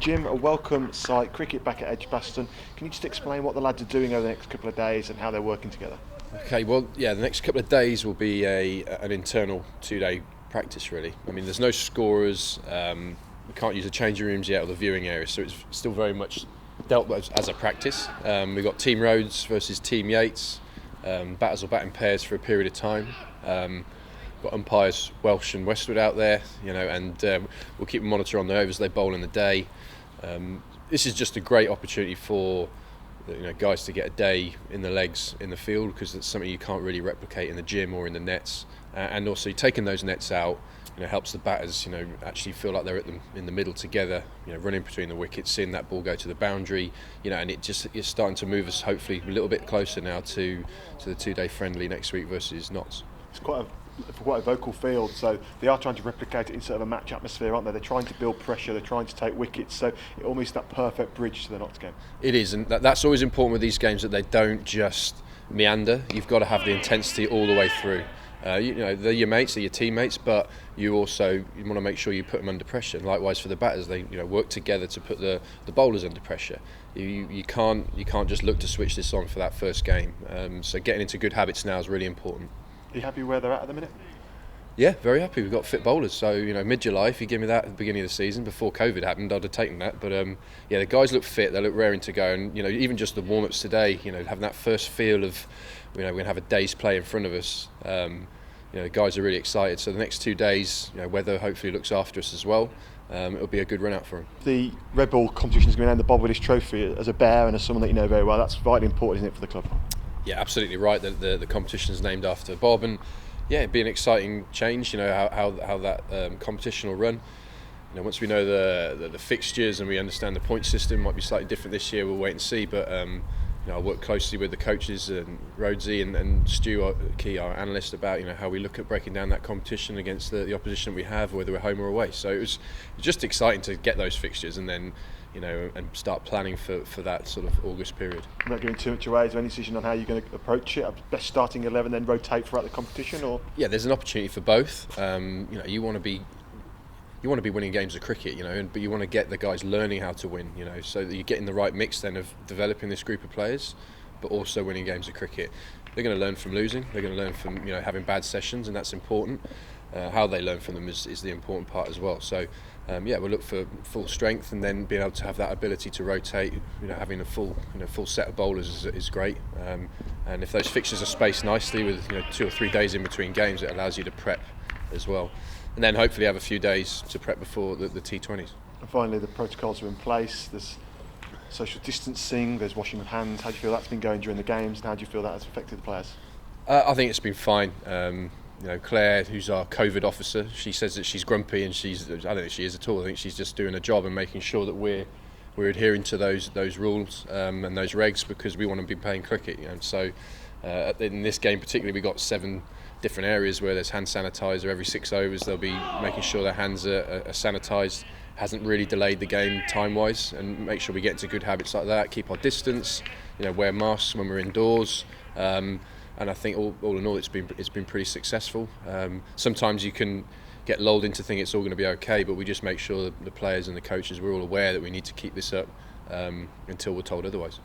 Jim, a welcome sight, cricket back at Edgbaston. Can you just explain what the lads are doing over the next couple of days and how they're working together? Okay, well, yeah, the next couple of days will be an internal 2-day practice, really. I mean, there's no scorers, we can't use the changing rooms yet or the viewing area, so it's still very much dealt with as a practice. We've got Team Rhodes versus Team Yates, batters will bat in pairs for a period of time. Got umpires Welsh and Westwood out there, and we'll keep a monitor on the overs they bowl in the day. This is just a great opportunity for guys to get a day in the legs in the field, because it's something you can't really replicate in the gym or in the nets. And also taking those nets out, helps the batters, actually feel like they're in the middle together, running between the wickets, seeing that ball go to the boundary, and it's starting to move us hopefully a little bit closer now to the 2-day friendly next week versus Notts. It's quite a vocal field, so they are trying to replicate it in sort of a match atmosphere, aren't they? They're trying to build pressure, they're trying to take wickets, so it almost that perfect bridge to the Notts game. It is, and that's always important with these games, that they don't just meander. You've got to have the intensity all the way through. They're your mates, they're your teammates, but you want to make sure you put them under pressure. And likewise for the batters, they work together to put the bowlers under pressure. You can't just look to switch this on for that first game. So getting into good habits now is really important. Are you happy where they're at the minute? Yeah, very happy. We've got fit bowlers. So mid-July, if you give me that at the beginning of the season before COVID happened, I'd have taken that. But the guys look fit. They look raring to go. And even just the warm-ups today, having that first feel of we're going to have a day's play in front of us. The guys are really excited. So the next 2 days, weather hopefully looks after us as well. It'll be a good run out for them. The Red Bull competition is going to end the Bob Willis Trophy. As a bear and as someone that you know very well, that's vitally important, isn't it, for the club? Yeah, absolutely right. The competition is named after Bob, and it'd be an exciting change. How that competition will run. Once we know the fixtures and we understand the point system, might be slightly different this year. We'll wait and see. But I work closely with the coaches and Rhodesy and Stu Key, our analyst, about how we look at breaking down that competition against the opposition we have, whether we're home or away. So it was just exciting to get those fixtures and then and start planning for that sort of August period. I'm not giving too much away. Is there any decision on how you're going to approach it? Best starting 11, then rotate throughout the competition, or? Yeah, there's an opportunity for both. You want to be winning games of cricket, but you want to get the guys learning how to win, so that you're getting the right mix then of developing this group of players, but also winning games of cricket. They're going to learn from losing. They're going to learn from having bad sessions, and that's important. How they learn from them is the important part as well. So we'll look for full strength, and then being able to have that ability to rotate. Having a full set of bowlers is great. And if those fixtures are spaced nicely with 2 or 3 days in between games, it allows you to prep as well. And then hopefully have a few days to prep before the T20s. And finally, the protocols are in place. There's social distancing, there's washing of hands. How do you feel that's been going during the games, and how do you feel that has affected the players? I think it's been fine. Claire, who's our COVID officer, she says that she's grumpy, and I don't think she is at all. I think she's just doing a job and making sure that we're adhering to those rules and those regs, because we want to be playing cricket. So in this game particularly, we got 7 different areas where there's hand sanitizer every 6 overs. They'll be making sure their hands are sanitised. Hasn't really delayed the game time-wise, and make sure we get into good habits like that. Keep our distance. Wear masks when we're indoors. And I think all in all, it's been pretty successful. Sometimes you can get lulled into thinking it's all going to be okay, but we just make sure that the players and the coaches, we're all aware that we need to keep this up until we're told otherwise.